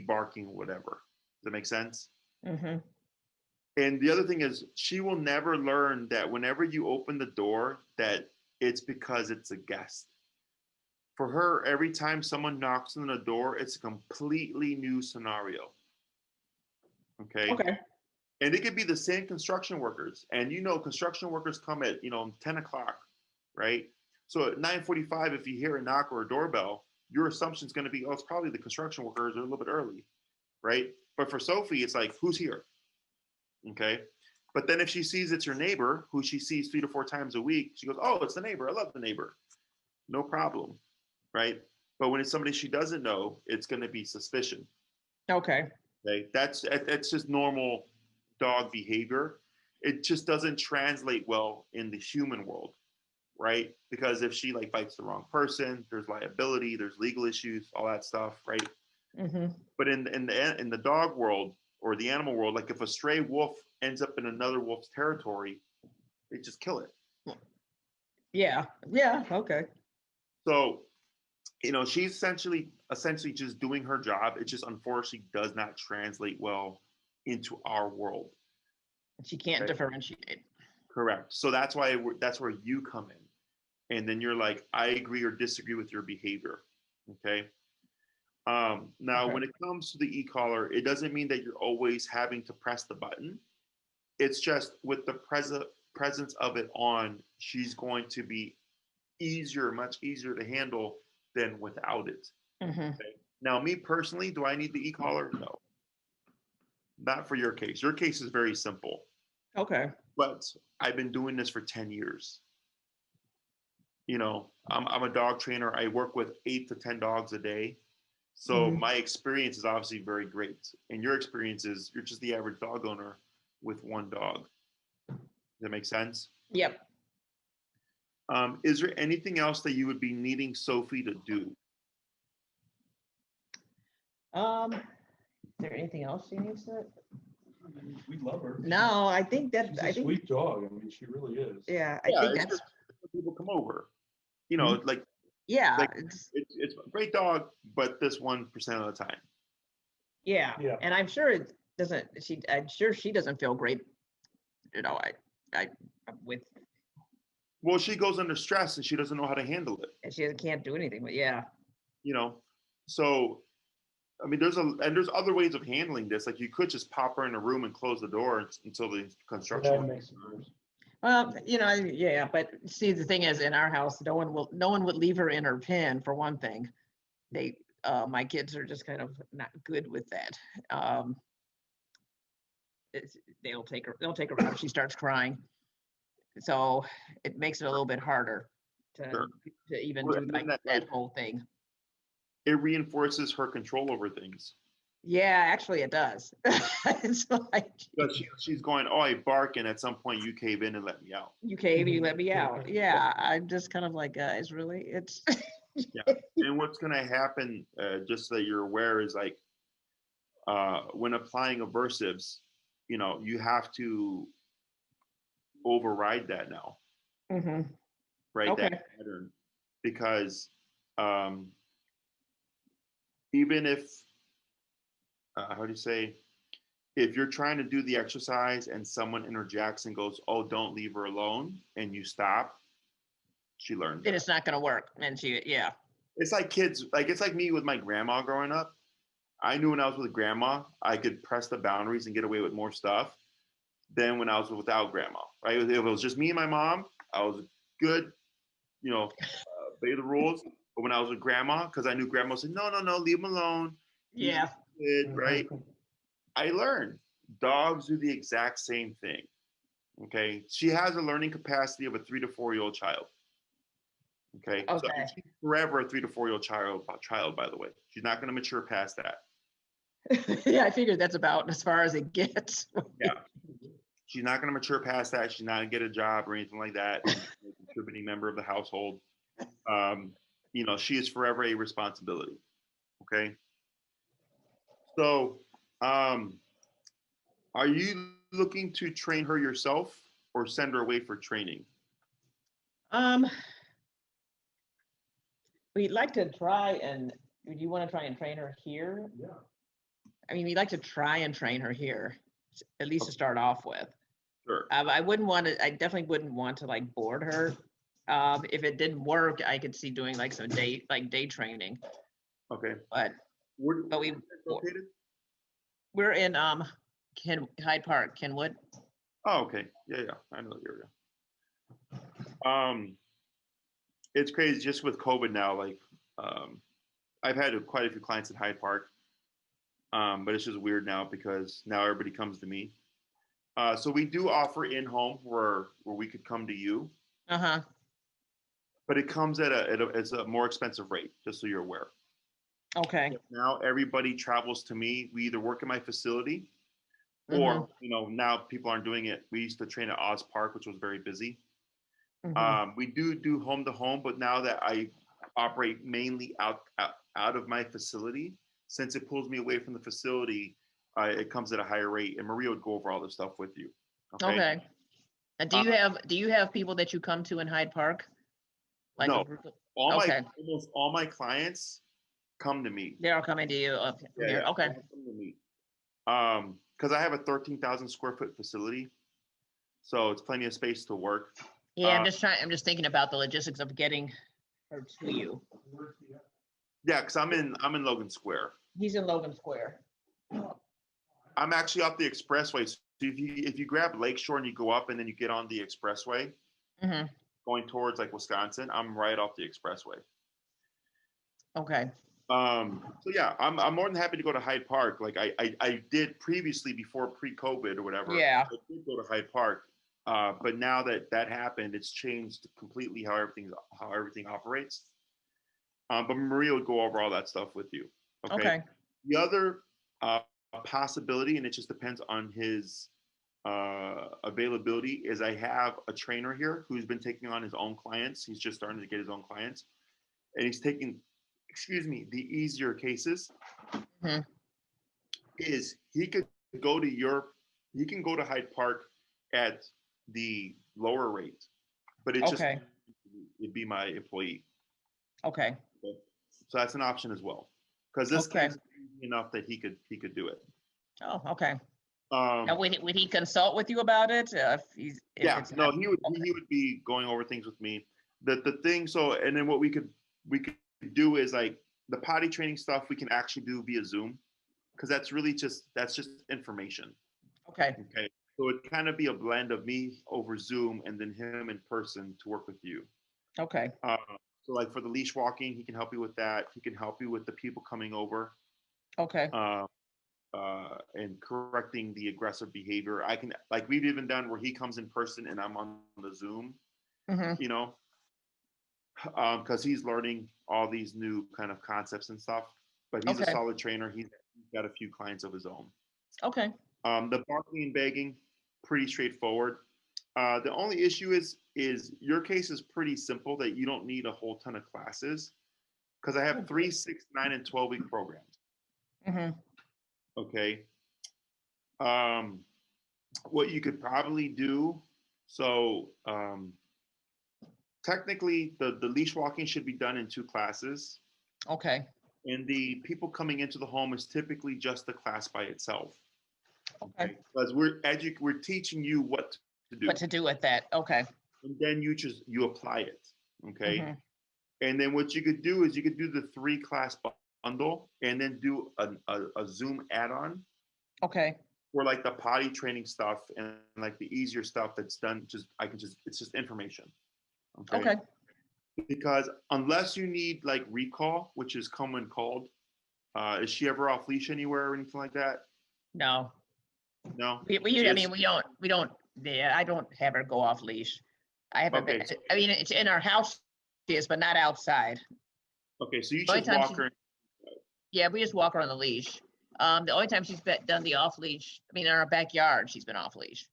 barking or whatever. Does that make sense? Mm-hmm. And the other thing is, she will never learn that whenever you open the door, that it's because it's a guest. For her, every time someone knocks on the door, it's a completely new scenario. Okay. Okay. And it could be the same construction workers. And construction workers come at 10 o'clock, right? So at 9:45, if you hear a knock or a doorbell, your assumption is going to be, oh, it's probably the construction workers are a little bit early, right? But for Sophie, it's like, who's here? Okay. But then if she sees it's her neighbor, who she sees 3 to 4 times a week, she goes, oh, it's the neighbor. I love the neighbor. No problem, right? But when it's somebody she doesn't know, it's going to be suspicion. Okay. Okay. That's just normal dog behavior. It just doesn't translate well in the human world, right? Because if she bites the wrong person, there's liability, there's legal issues, all that stuff, right? Mm-hmm. But in the dog world or the animal world, like if a stray wolf ends up in another wolf's territory, they just kill it. Yeah. Yeah. Okay. So, she's essentially just doing her job. It just unfortunately does not translate well into our world. She can't differentiate. Correct. So that's where you come in, and then you're like, I agree or disagree with your behavior. Okay. Now, when it comes to the e-collar, it doesn't mean that you're always having to press the button. It's just with the presence of it on, she's going to be much easier to handle than without it. Mm-hmm. Okay? Now, me personally, do I need the e-collar? No, not for your case. Your case is very simple. Okay. But I've been doing this for 10 years. I'm a dog trainer. I work with 8 to 10 dogs a day. So my experience is obviously very great. And your experience is you're just the average dog owner with one dog. Does that make sense? Yep. Is there anything else that you would be needing Sophie to do? Is there anything else she needs to? We love her. No, I think that, She's I a think, sweet dog. I mean, she really is. yeah, I Yeah, think it's that's, just when people come over. You know, like yeah, like it's a great dog, but this 1% of the time. yeah. Yeah. And I'm sure it doesn't, I'm sure she doesn't feel great, you know, with, Well, she goes under stress and she doesn't know how to handle it. and she can't do anything, but yeah. You know, so I mean, there's other ways of handling this. Like you could just pop her in a room and close the door until the construction. That makes sense. Well, you know, yeah, but see, the thing is, in our house, no one would leave her in her pen, for one thing. My kids are just kind of not good with that. They'll take her out if she starts crying. So it makes it a little bit harder Sure. to even Well, do and like that, that whole thing. It reinforces her control over things. Yeah, actually it does. It's like, Because she's going, oh, I bark, and at some point you cave in and let me out. you cave, you let me out. Yeah, I'm just kind of like, guys, really? It's Yeah. And what's going to happen, just so that you're aware, is like when applying aversives, you know, you have to override that now, Mhm. right? Okay. That pattern, because even if, how do you say, if you're trying to do the exercise and someone interjects and goes, oh, don't leave her alone, and you stop, she learns. Then it's not going to work. And yeah. It's like kids, like it's like me with my grandma growing up. I knew when I was with grandma, I could press the boundaries and get away with more stuff than when I was without grandma, right? If it was just me and my mom, I was good, you know, obey the rules. But when I was with grandma, because I knew grandma said, no, no, no, leave him alone. He's Yeah. a kid, right? I learned dogs do the exact same thing. Okay. She has a learning capacity of a 3 to 4-year-old child. Okay. So Okay. she's forever a 3 to 4-year-old child, by the way. She's not going to mature past that. Yeah, I figured that's about as far as it gets. Yeah. She's not going to mature past that. She's not going to get a job or anything like that. She's a contributing member of the household. You know, she is forever a responsibility. Okay. So, are you looking to train her yourself or send her away for training? We'd like to try and, do you want to try and train her here? Yeah. I mean, we'd like to try and train her here, at least to start off with. Sure. I definitely wouldn't want to like board her. If it didn't work, I could see doing like some day training. Okay. But Where we- located? we're in Hyde Park, Kenwood. Oh, okay. Yeah, yeah. I know the area. It's crazy just with COVID now. Like, I've had quite a few clients at Hyde Park, but it's just weird now because now everybody comes to me. So we do offer in-home where we could come to you, Uh-huh. but it comes at it's a more expensive rate, just so you're aware. Okay. Now everybody travels to me. We either work in my facility, Mm-hmm. or now people aren't doing it. We used to train at Oz Park, which was very busy. Mm-hmm. We do home to home, but now that I operate mainly out of my facility, since it pulls me away from the facility, it comes at a higher rate. And Maria would go over all this stuff with you. Okay. And do you have people that you come to in Hyde Park? Like no. a group of, Almost all my clients come to me. they're all coming to you up here. Okay. Come to me. Because I have a 13,000 square foot facility, so it's plenty of space to work. Yeah, I'm just thinking about the logistics of getting her to you. Yeah, because I'm in Logan Square. He's in Logan Square. I'm actually off the expressway. So if you grab Lakeshore and you go up and then you get on the expressway, Mm-hmm. going towards like Wisconsin, I'm right off the expressway. Okay. So yeah, I'm more than happy to go to Hyde Park. Like I did previously before pre-COVID or whatever. Yeah. I did go to Hyde Park. But now that happened, it's changed completely how everything operates. But Maria would go over all that stuff with you. Okay. Okay. The other possibility, and it just depends on his availability is I have a trainer here who's been taking on his own clients. He's just starting to get his own clients, and he's taking, excuse me, the easier cases. Mhm. Is he could go to he can go to Hyde Park at the lower rate, but it's just, Okay. it'd be my employee. Okay. So that's an option as well, because this Okay. thing's easy enough that he could do it. Oh, okay. Now, Um, would he consult with you about it? If yeah, it's no, not, he would okay. be going over things with me. The thing, so, and then what we could do is like the potty training stuff we can actually do via Zoom, because that's just information. Okay. Okay. So it'd kind of be a blend of me over Zoom and then him in person to work with you. Okay. So like for the leash walking, he can help you with that. He can help you with the people coming over, Okay. and correcting the aggressive behavior. I can, like, we've even done where he comes in person and I'm on the Zoom, Hmm. you know, because he's learning all these new kind of concepts and stuff. But he's a Okay. solid trainer. He's got a few clients of his own. Okay. The barking and begging, pretty straightforward. The only issue is your case is pretty simple that you don't need a whole ton of classes, because I have 3, 6, 9, and 12-week programs. Hmm. Okay. What you could probably do, so technically the leash walking should be done in 2 classes, Okay. and the people coming into the home is typically just the class by itself. Okay. Because we're teaching you what to do, What to do with that? Okay. and then you apply it. Okay. Hmm. And then what you could do is you could do the 3-class bundle and then do a Zoom add-on Okay. for like the potty training stuff and like the easier stuff that's done. It's just information. Okay. Because unless you need like recall, which is come when called, is she ever off leash anywhere or anything like that? No. No. I mean, we don't. Yeah, I don't have her go off leash. I haven't Okay. been. I mean, it's in our house, she is, but not outside. Okay, so you The only just time walk she's, her. yeah, we just walk her on the leash. The only time she's done the off leash, I mean, in our backyard, she's been off leash.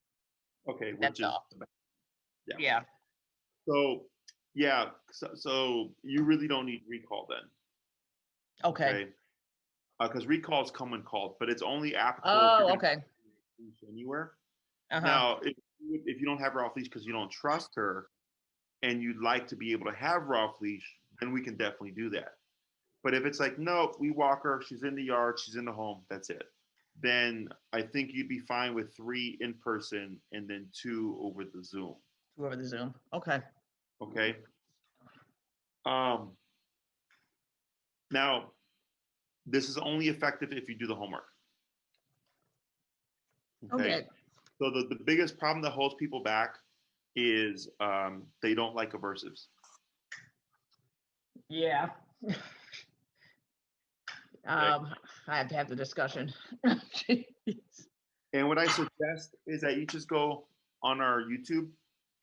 Okay, which That's is all. yeah. Yeah. So yeah, so you really don't need recall then. Okay. Because recalls come when called, but it's only applicable if Oh, you're going okay. to leash anywhere. Uh-huh. Now, if you don't have her off leash because you don't trust her and you'd like to be able to have her off leash, then we can definitely do that. But if it's like, no, we walk her, she's in the yard, she's in the home, that's it. Then I think you'd be fine with 3 in person and then 2 over the Zoom. Over the Zoom. Okay. Okay. Now, this is only effective if you do the homework. Okay. So the biggest problem that holds people back is they don't like aversives. Yeah. I have to have the discussion. And what I suggest is that you just go on our YouTube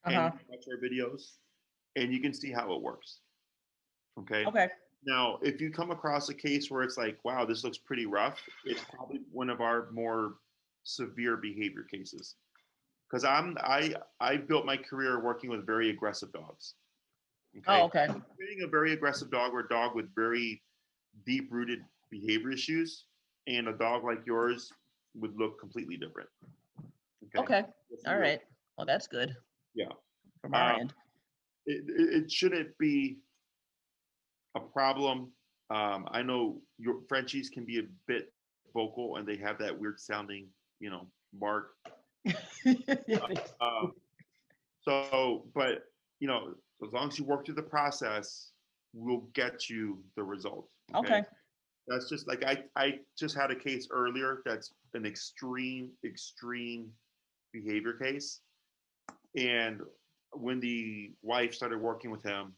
and Uh-huh. watch our videos, and you can see how it works. Okay. Okay. Now, if you come across a case where it's like, wow, this looks pretty rough, it's probably one of our more severe behavior cases. Because I built my career working with very aggressive dogs. Okay. Oh, okay. Being a very aggressive dog or a dog with very deep-rooted behavior issues, and a dog like yours would look completely different. Okay. All right. Well, that's good. Yeah. From our end. It shouldn't be a problem. I know your Frenchies can be a bit vocal and they have that weird sounding, bark. But as long as you work through the process, we'll get you the result. Okay. That's just like I just had a case earlier that's an extreme behavior case. And when the wife started working with him,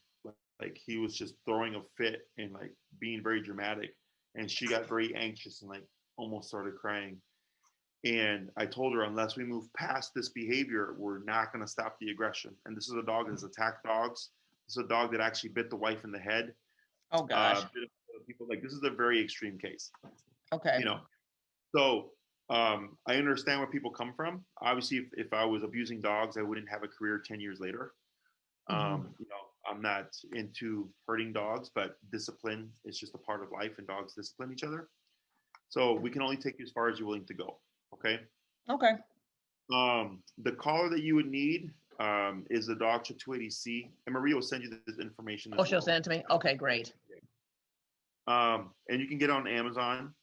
like he was just throwing a fit and like being very dramatic, and she got very anxious and like almost started crying. And I told her, unless we move past this behavior, we're not going to stop the aggression. And this is a dog that's attacked dogs. This is a dog that actually bit the wife in the head. Oh gosh. People, like, this is a very extreme case. Okay. So I understand where people come from. Obviously, if I was abusing dogs, I wouldn't have a career 10 years later. You know, I'm not into hurting dogs, but discipline is just a part of life, and dogs discipline each other. So we can only take you as far as you're willing to go. Okay. Okay. The collar that you would need is the Dogtra 280C, and Maria will send you this information. Oh, she'll send it to me? Okay, great. And you can get it on Amazon.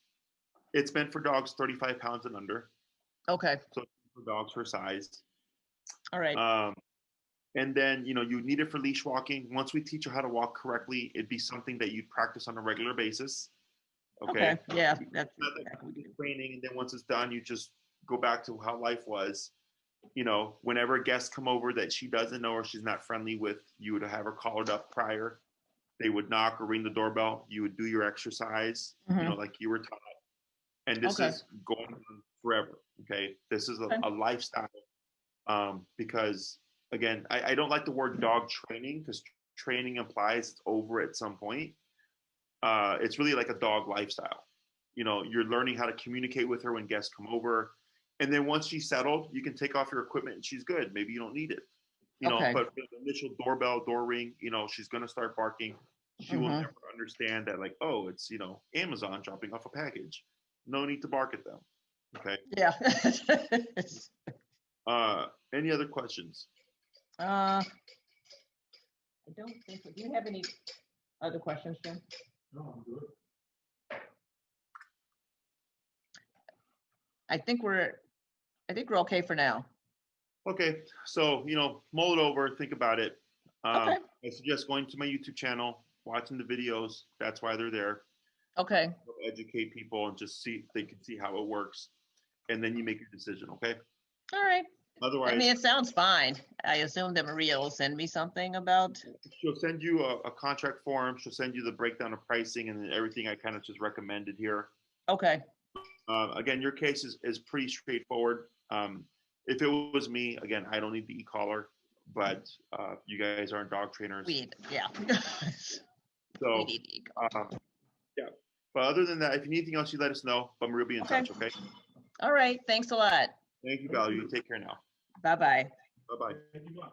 It's meant for dogs 35 pounds and under. Okay. So for dogs her size. All right. And then, you know, you need it for leash walking. Once we teach her how to walk correctly, it'd be something that you'd practice on a regular basis. Okay. Yeah. That's training. And then once it's done, you just go back to how life was. You know, whenever guests come over that she doesn't know or she's not friendly with, you would have her collared up prior. They would knock or ring the doorbell. You would do your exercise, you know, like you were taught. And this is going on forever. Okay. This is a lifestyle. Because again, I don't like the word dog training, because training implies it's over at some point. It's really like a dog lifestyle. You know, you're learning how to communicate with her when guests come over. And then once she's settled, you can take off your equipment and she's good. Maybe you don't need it. You know, but for the initial doorbell, door ring, you know, she's going to start barking. She will never understand that, like, oh, it's, you know, Amazon dropping off a package. No need to bark at them. Okay. Yeah. Any other questions? I don't think so. Do you have any other questions, Jim? No, I'm good. I think we're okay for now. Okay, so, you know, mull it over, think about it. Okay. I suggest going to my YouTube channel, watching the videos. That's why they're there. Okay. They'll educate people and just see, they can see how it works. And then you make your decision, okay? All right. Otherwise, I mean, it sounds fine. I assume that Maria will send me something about. she'll send you a contract form. She'll send you the breakdown of pricing and then everything I kind of just recommended here. Okay. Again, your case is pretty straightforward. If it was me, again, I don't need the e-collar, but you guys aren't dog trainers. Yeah. So, We need ego. yeah. But other than that, if you need anything else, you let us know. But we'll be in touch, okay? All right. Thanks a lot. Thank you, Val. You take care now. Bye-bye. Bye-bye. Thank you much.